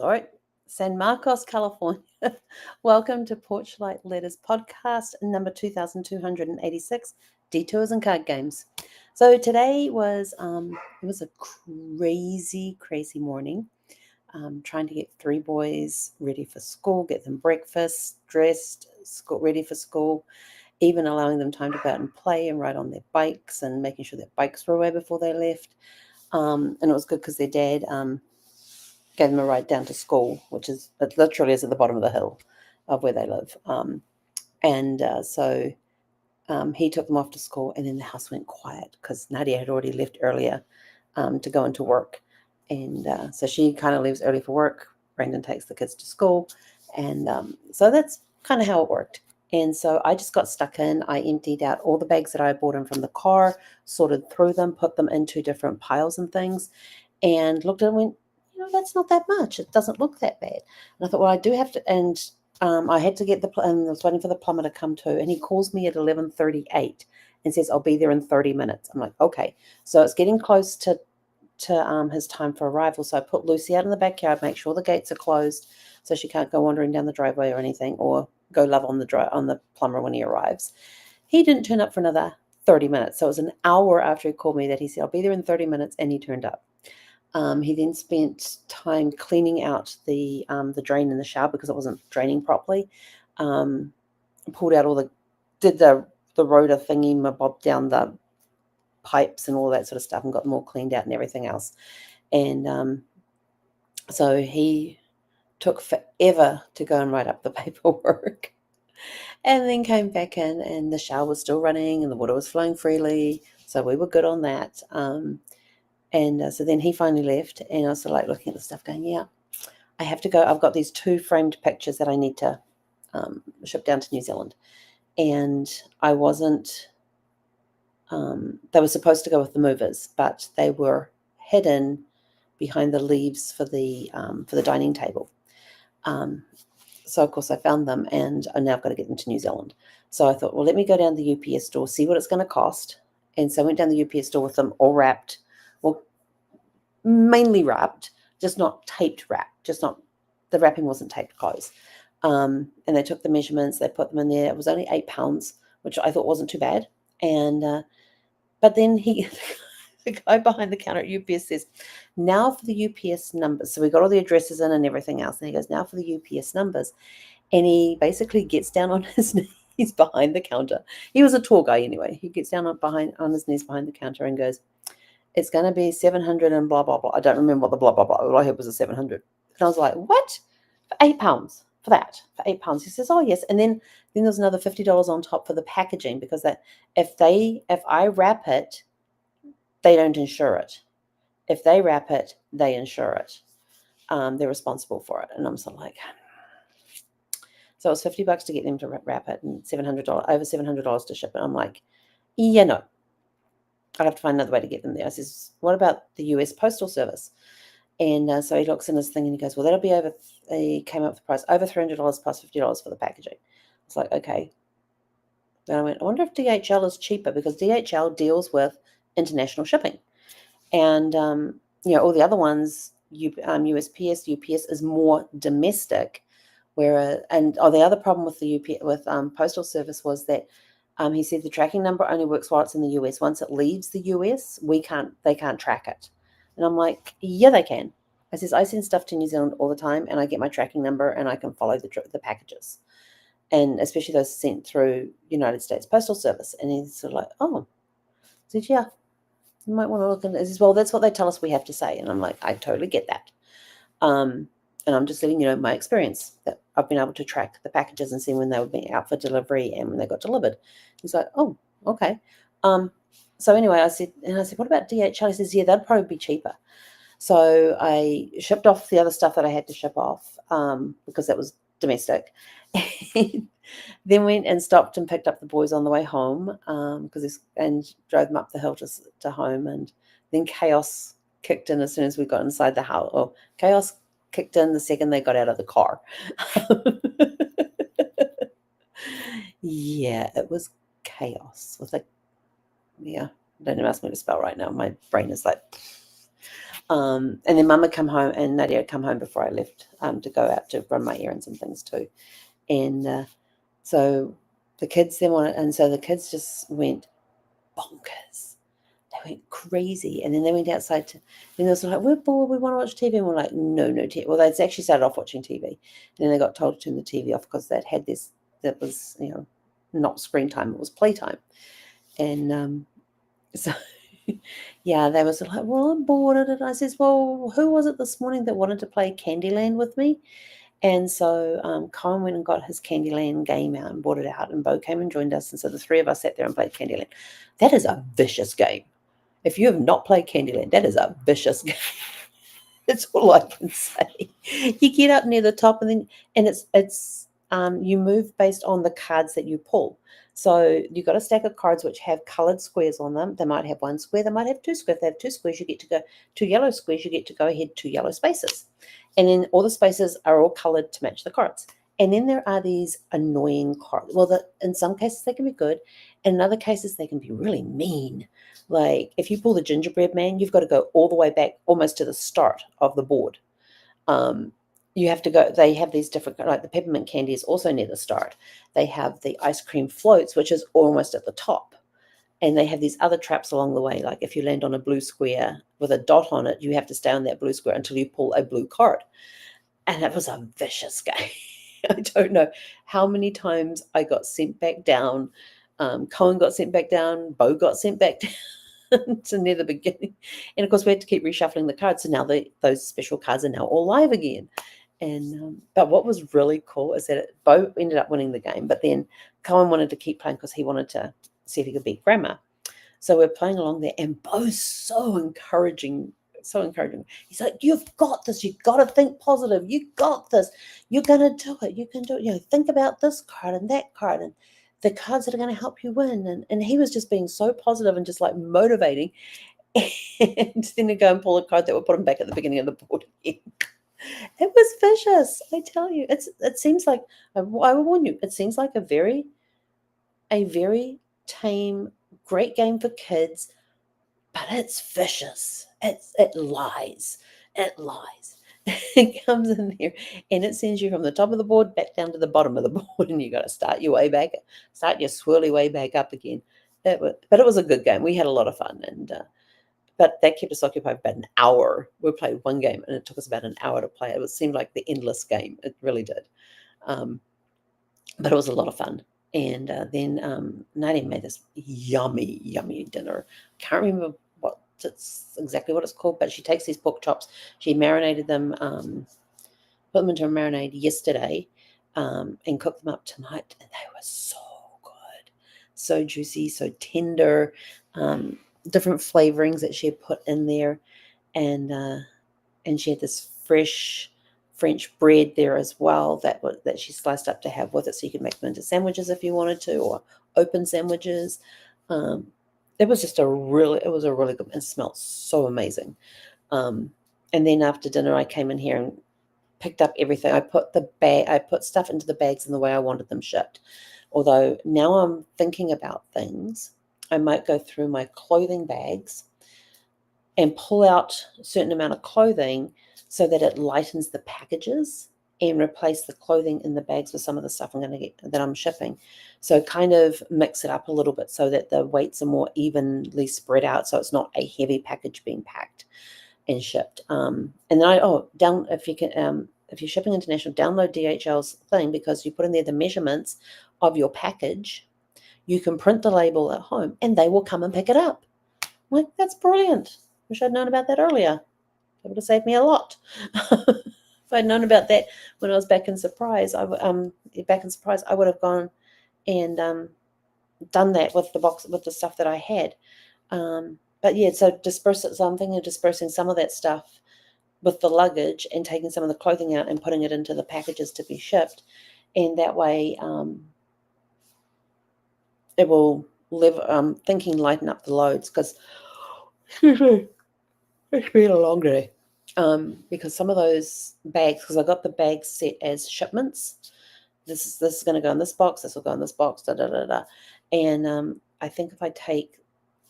All right, San Marcos, California. Welcome to Porchlight Letters podcast number 2286, Detours and Card Games. So today was it was a crazy morning. Trying to get three boys ready for school, get them breakfast, dressed, ready for school, even allowing them time to go out and play and ride on their bikes and making sure their bikes were away before they left. And it was good because their dad gave them a ride down to school, which is, it literally is at the bottom of the hill of where they live. So he took them off to school, and then the house went quiet because Nadia had already left earlier to go into work. And so she kind of leaves early for work. Brandon takes the kids to school. And so that's kind of how it worked. And so I just got stuck in. I emptied out all the bags that I brought in from the car, sorted through them, put them into different piles and things, and looked at it and went, that's not that much. It doesn't look that bad. And I thought, well, I do have to, and I had to get and I was waiting for the plumber to come too. And he calls me at 11:38 and says, I'll be there in 30 minutes. I'm like, okay. So it's getting close to his time for arrival. So I put Lucy out in the backyard, make sure the gates are closed so she can't go wandering down the driveway or anything, or go love on the plumber when he arrives. He didn't turn up for another 30 minutes. So it was an hour after he called me that he said, I'll be there in 30 minutes, and he turned up. He then spent time cleaning out the drain in the shower because it wasn't draining properly. Pulled out did the rotor thingy, bobbed down the pipes and all that sort of stuff, and got them all cleaned out and everything else. And so he took forever to go and write up the paperwork. And then came back in, and the shower was still running and the water was flowing freely. So we were good on that. So then he finally left, and I was sort of like looking at the stuff going, yeah, I have to go. I've got these 2 framed pictures that I need to ship down to New Zealand. And I wasn't, they were supposed to go with the movers, but they were hidden behind the leaves for the dining table. So of course I found them, and I now got to get them to New Zealand. So I thought, well, let me go down to the UPS store, see what it's going to cost. And so I went down the UPS store with them all wrapped, well, mainly wrapped, just not taped wrapped, the wrapping wasn't taped close. And they took the measurements, they put them in there. It was only 8 pounds, which I thought wasn't too bad. And but then the guy behind the counter at UPS says, now for the UPS numbers. So we got all the addresses in and everything else. And he goes, now for the UPS numbers. And he basically gets down on his knees behind the counter. He was a tall guy anyway. He gets down on his knees behind the counter and goes, it's going to be 700 and blah, blah, blah. I don't remember what the blah, blah, blah. All I heard was a 700. And I was like, what? For 8 pounds? For that? For 8 pounds? He says, oh, yes. And then there's another $50 on top for the packaging, because that if I wrap it, they don't insure it. If they wrap it, they insure it. They're responsible for it. And I'm sort of like, so it was $50 to get them to wrap it, and over $700 to ship it. I'm like, yeah, no. I'd have to find another way to get them there. I says, what about the US Postal Service? And so he looks in his thing and he goes, well, that'll be over, he came up with the price, over $300 plus $50 for the packaging. It's like, okay. Then I went, I wonder if DHL is cheaper, because DHL deals with international shipping. And, all the other ones, USPS, UPS is more domestic. The other problem with the Postal Service was that he said the tracking number only works while it's in the US. Once it leaves the US, they can't track it. And I'm like, yeah, they can. I send stuff to New Zealand all the time, and I get my tracking number, and I can follow the packages, and especially those sent through United States Postal Service. And he's sort of like, oh, I said, yeah, you might want to look into it. He says, well, that's what they tell us we have to say. And I'm like, I totally get that. And I'm just letting you know my experience, that I've been able to track the packages and see when they were being out for delivery and when they got delivered. He's like, oh, okay. So anyway, I said, what about DHL? He says, yeah, that'd probably be cheaper. So I shipped off the other stuff that I had to ship off, because that was domestic. Then went and stopped and picked up the boys on the way home, and drove them up the hill to home. And then chaos kicked in as soon as we got inside the house. Or chaos kicked in the second they got out of the car. Yeah, it was chaos. Don't ask me to spell right now. My brain is like, And then Mum would come home, and Nadia would come home before I left to go out to run my errands and things too. And so the kids then wanted, and so the kids just went bonkers. They went crazy, and then they went outside to. Then they was like, "We're bored. We want to watch TV." And we're like, "No, no TV." Well, they'd actually started off watching TV, and then they got told to turn the TV off because that had this. That was not screen time; it was playtime, and so. Yeah, they was like, "Well, I'm bored." And I says, "Well, who was it this morning that wanted to play Candyland with me?" And so Colin went and got his Candyland game out and brought it out, and Bo came and joined us. And so the three of us sat there and played Candyland. That is a vicious game. If you have not played Candyland, that is a vicious game. That's all I can say. You get up near the top, and it's you move based on the cards that you pull. So you've got a stack of cards which have coloured squares on them. They might have one square, they might have two squares. If they have two squares, you get to go two yellow squares, you get to go ahead two yellow spaces. And then all the spaces are all coloured to match the cards. And then there are these annoying cards. Well, in some cases they can be good, and in other cases they can be really mean. Like if you pull the gingerbread man, you've got to go all the way back almost to the start of the board. You have to go, they have these different, like the peppermint candy is also near the start. They have the ice cream floats, which is almost at the top. And they have these other traps along the way. Like if you land on a blue square with a dot on it, you have to stay on that blue square until you pull a blue card. And it was a vicious game. I don't know how many times I got sent back down. Cohen got sent back down. Bo got sent back down to near the beginning. And of course, we had to keep reshuffling the cards. So now those special cards are now all live again. And but what was really cool is that Bo ended up winning the game. But then Cohen wanted to keep playing because he wanted to see if he could beat Grandma. So we're playing along there, and Bo's so encouraging. So encouraging. He's like, "You've got this. You've got to think positive. You got this. You're going to do it. You can do it. Think about this card and that card and the cards that are going to help you win." And he was just being so positive and just like motivating. And then to go and pull a card that would put him back at the beginning of the board again. It was vicious. I tell you, it seems like, I will warn you, it seems like a very tame, great game for kids, but it's vicious. It lies. It lies. It comes in there and it sends you from the top of the board back down to the bottom of the board, and you got to start your swirly way back up again. But it was a good game. We had a lot of fun, and but that kept us occupied about an hour. We played one game, and it took us about an hour to play. It seemed like the endless game. It really did. But it was a lot of fun. And then Nadia made this yummy, yummy dinner. Can't remember exactly what it's called, but she takes these pork chops. She marinated them, put them into a marinade yesterday, and cooked them up tonight. And they were so good, so juicy, so tender. Different flavorings that she had put in there, and she had this fresh French bread there as well that she sliced up to have with it, so you could make them into sandwiches if you wanted to, or open sandwiches. It was a really good, and smelled so amazing. And then after dinner, I came in here and picked up everything. I put stuff into the bags in the way I wanted them shipped. Although now I'm thinking about things, I might go through my clothing bags and pull out a certain amount of clothing so that it lightens the packages, and replace the clothing in the bags with some of the stuff that I'm shipping. So kind of mix it up a little bit so that the weights are more evenly spread out, so it's not a heavy package being packed and shipped. And then if you're shipping international, download DHL's thing, because you put in there the measurements of your package. You can print the label at home, and they will come and pick it up. I'm like, that's brilliant. Wish I'd known about that earlier. It would have saved me a lot. If I'd known about that when I was back in Surprise, I would have gone and done that with the box, with the stuff that I had. But yeah, so I'm thinking of dispersing some of that stuff with the luggage and taking some of the clothing out and putting it into the packages to be shipped, and that way it will thinking lighten up the loads, because it's been a long day. Because some of those bags, because I got the bags set as shipments. This is going to go in this box. This will go in this box. Da da da da. And I think if I take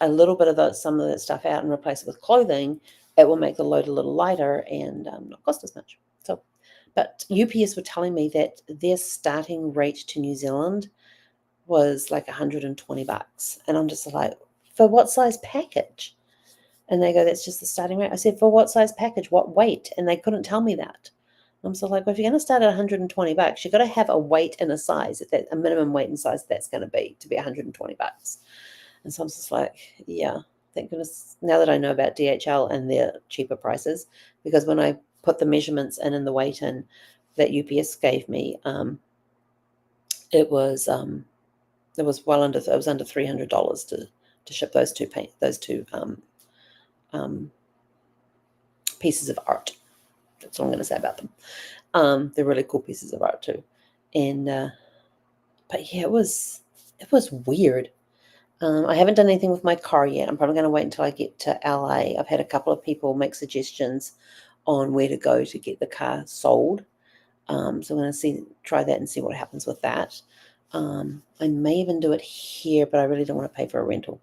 a little bit of some of that stuff out and replace it with clothing, it will make the load a little lighter and not cost as much. So, but UPS were telling me that their starting rate to New Zealand was like $120. And I'm just like, for what size package? And they go, that's just the starting rate. I said, for what size package? What weight? And they couldn't tell me that. I'm so like, well, if you're going to start at $120, you've got to have a weight and a size, a minimum weight and size that's going to be $120. And so I'm just like, yeah, thank goodness. Now that I know about DHL and their cheaper prices, because when I put the measurements in and the weight in that UPS gave me, it was well under $300 to ship those two pieces of art. That's all I'm going to say about them. They're really cool pieces of art too. And but yeah, it was weird. I haven't done anything with my car yet. I'm probably going to wait until I get to LA. I've had a couple of people make suggestions on where to go to get the car sold. So I'm going to try that and see what happens with that. I may even do it here, but I really don't want to pay for a rental.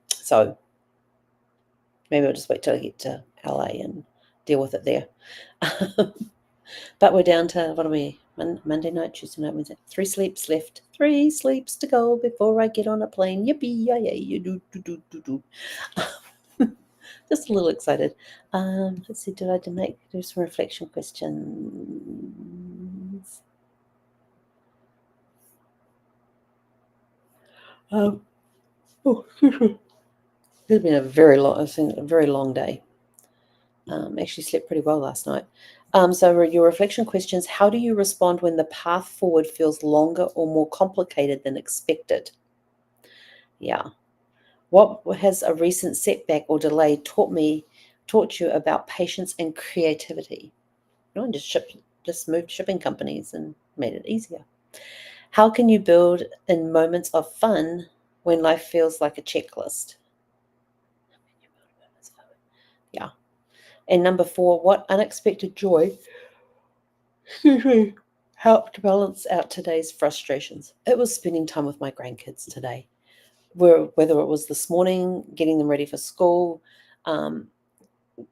So maybe I'll just wait till I get to LA and deal with it there. But we're down to, what are we, Monday night, Tuesday night, Wednesday, 3 sleeps left. 3 sleeps to go before I get on a plane. Yippee, yay, do. Just a little excited. Let's see, did I do some reflection questions? It's been a very long day. Actually slept pretty well last night. So your reflection questions: how do you respond when the path forward feels longer or more complicated than expected? Yeah. What has a recent setback or delay taught you about patience and creativity? No, I just moved shipping companies and made it easier. How can you build in moments of fun when life feels like a checklist? Yeah. And number 4, what unexpected joy helped balance out today's frustrations? It was spending time with my grandkids today. Whether it was this morning, getting them ready for school,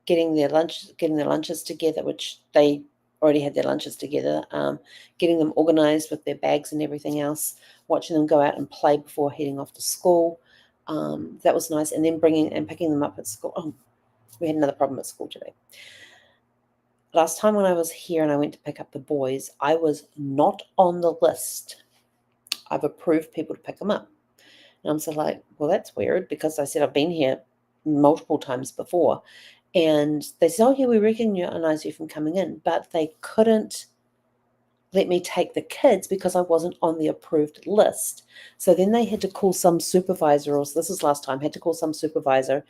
getting their lunches together, which they already had their lunches together, getting them organized with their bags and everything else, watching them go out and play before heading off to school. That was nice. And then picking them up at school. Oh, we had another problem at school today. Last time when I was here and I went to pick up the boys, I was not on the list. I've approved people to pick them up. And I'm so like, well, that's weird, because I said I've been here multiple times before. And they said, oh, yeah, we recognize you from coming in. But they couldn't let me take the kids because I wasn't on the approved list. So then they had to call some supervisor, or this was last time, had to call some supervisor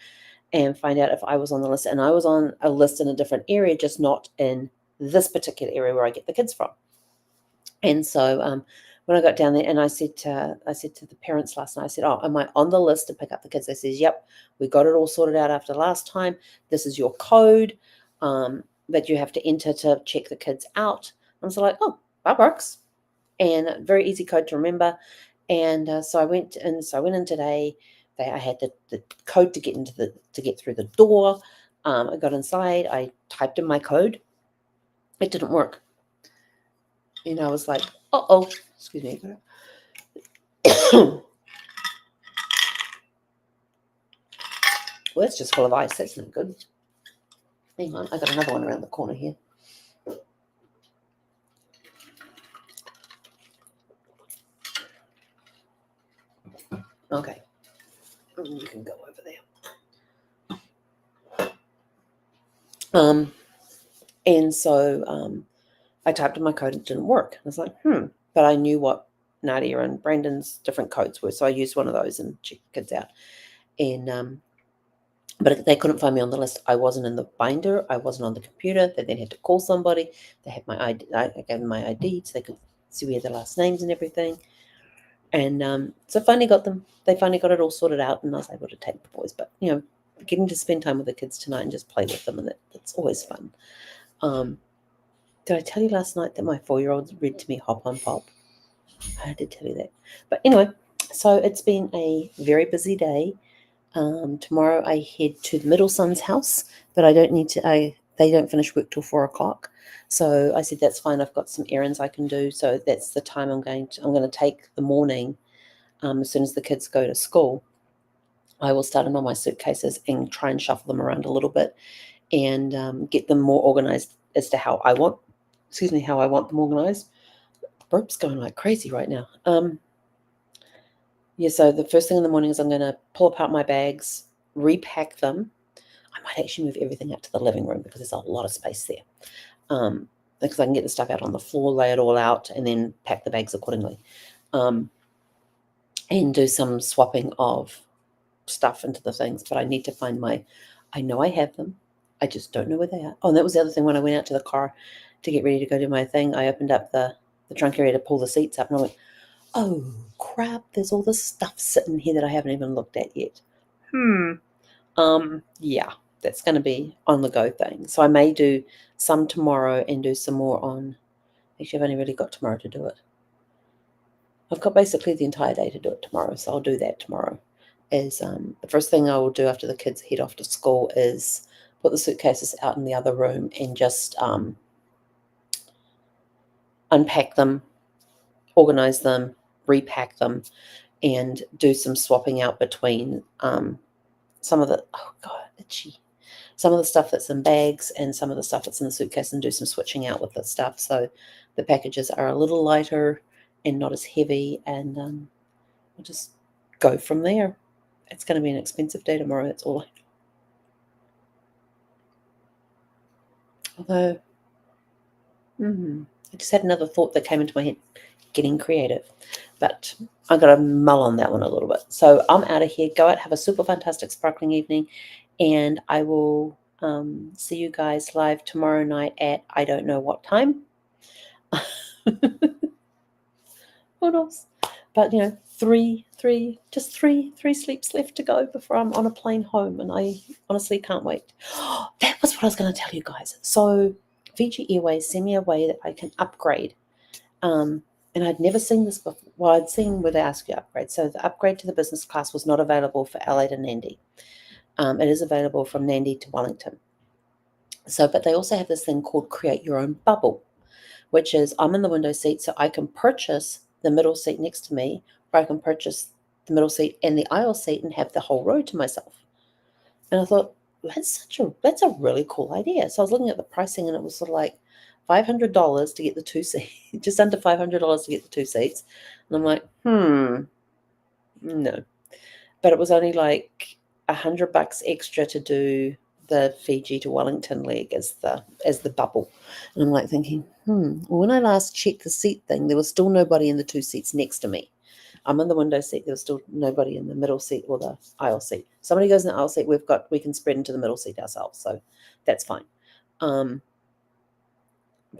and find out if I was on the list. And I was on a list in a different area, just not in this particular area where I get the kids from. And so when I got down there, and I said to the parents last night, I said, oh, am I on the list to pick up the kids? They says, yep, we got it all sorted out after last time. This is your code that you have to enter to check the kids out. I'm so like, oh, that works. And very easy code to remember. And so I went in today. I had the code to get through the door. I got inside. I typed in my code. It didn't work. And I was like, uh-oh. Excuse me. Well, that's just full of ice. That's not good. Hang on. I got another one around the corner here. Okay. You can go over there. And so I typed in my code. It didn't work. I was like, But I knew what Nadia and Brandon's different codes were, so I used one of those and checked the kids out. And but they couldn't find me on the list. I wasn't in the binder. I wasn't on the computer. They then had to call somebody. They had my ID. I gave them my ID so they could see we had their last names and everything. And so finally got them. They finally got it all sorted out, and I was able to take the boys. But getting to spend time with the kids tonight and just play with them, and that's always fun. Did I tell you last night that my 4-year-old read to me Hop on Pop? I did tell you that. But anyway, so it's been a very busy day. Tomorrow I head to the middle son's house, but I don't need to. They don't finish work till 4 o'clock, so I said that's fine. I've got some errands I can do, so that's the time I'm going to take the morning. As soon as the kids go to school, I will start on all my suitcases and try and shuffle them around a little bit and get them more organized as to how I want. How I want them organized. Burp's going like crazy right now. Yeah, so the first thing in the morning is I'm going to pull apart my bags, repack them. I might actually move everything out to the living room because there's a lot of space there. Because I can get the stuff out on the floor, lay it all out, and then pack the bags accordingly. And do some swapping of stuff into the things. But I need to find I know I have them. I just don't know where they are. Oh, and that was the other thing. When I went out to the car to get ready to go do my thing, I opened up the trunk area to pull the seats up, and I went, oh, crap, there's all this stuff sitting here that I haven't even looked at yet. Yeah, that's going to be on the go thing. So I may do some tomorrow and do some more on. Actually, I've only really got tomorrow to do it. I've got basically the entire day to do it tomorrow, so I'll do that tomorrow. The first thing I will do after the kids head off to school is put the suitcases out in the other room and just unpack them, organize them, repack them, and do some swapping out between some of the, oh God, itchy. Some of the stuff that's in bags and some of the stuff that's in the suitcase, and do some switching out with the stuff so the packages are a little lighter and not as heavy, and we'll just go from there. It's going to be an expensive day tomorrow, that's all I know. Although, I just had another thought that came into my head, getting creative. But I've got to mull on that one a little bit. So I'm out of here. Go out, have a super fantastic sparkling evening, and I will see you guys live tomorrow night at I don't know what time. Who knows? But three sleeps left to go before I'm on a plane home, and I honestly can't wait. That was what I was going to tell you guys. So Fiji Airways sent me a way that I can upgrade. And I'd never seen this before. Well, I'd seen where they ask you to upgrade. So the upgrade to the business class was not available for LA to Nandi. It is available from Nandi to Wellington. So, but they also have this thing called Create Your Own Bubble, which is I'm in the window seat, so I can purchase the middle seat next to me, or I can purchase the middle seat and the aisle seat and have the whole row to myself. And I thought, that's a really cool idea. So I was looking at the pricing, and it was sort of like $500 to get the two seats, just under $500 to get the two seats. And I'm like, no. But it was only like $100 extra to do the Fiji to Wellington leg as the bubble. And I'm like thinking, well, when I last checked the seat thing, there was still nobody in the two seats next to me. I'm in the window seat. There was still nobody in the middle seat or the aisle seat. Somebody goes in the aisle seat, we can spread into the middle seat ourselves. So that's fine. But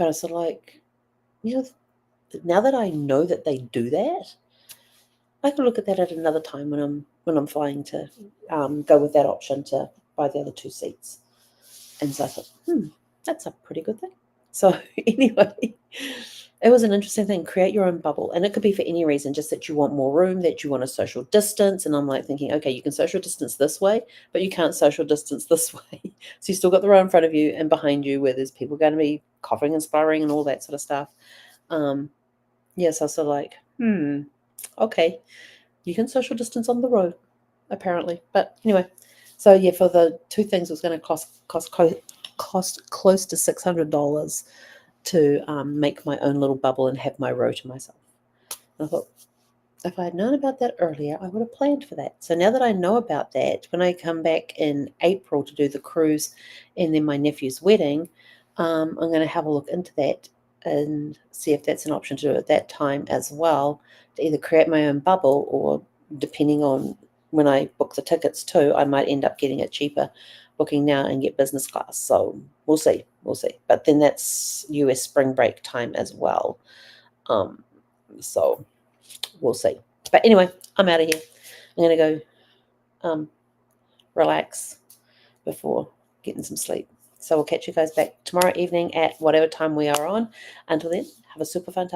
I was sort of like, now that I know that they do that, I can look at that at another time when I'm flying to go with that option to buy the other two seats. And so I thought, that's a pretty good thing. So anyway, it was an interesting thing. Create your own bubble. And it could be for any reason, just that you want more room, that you want a social distance. And I'm like thinking, okay, you can social distance this way, but you can't social distance this way. So you still got the row in front of you and behind you where there's people going to be coughing and sputtering and all that sort of stuff. Yes, I was sort of like, okay, you can social distance on the road, apparently. But anyway, so yeah, for the two things, it was going to cost close to $600 to make my own little bubble and have my row to myself. And I thought, if I had known about that earlier, I would have planned for that. So now that I know about that, when I come back in April to do the cruise and then my nephew's wedding, I'm going to have a look into that and see if that's an option to do at that time as well, to either create my own bubble, or depending on when I book the tickets too, I might end up getting it cheaper booking now and get business class. So we'll see. But then that's US spring break time as well. So we'll see. But anyway, I'm out of here. I'm going to go relax before getting some sleep. So we'll catch you guys back tomorrow evening at whatever time we are on. Until then, have a super fantastic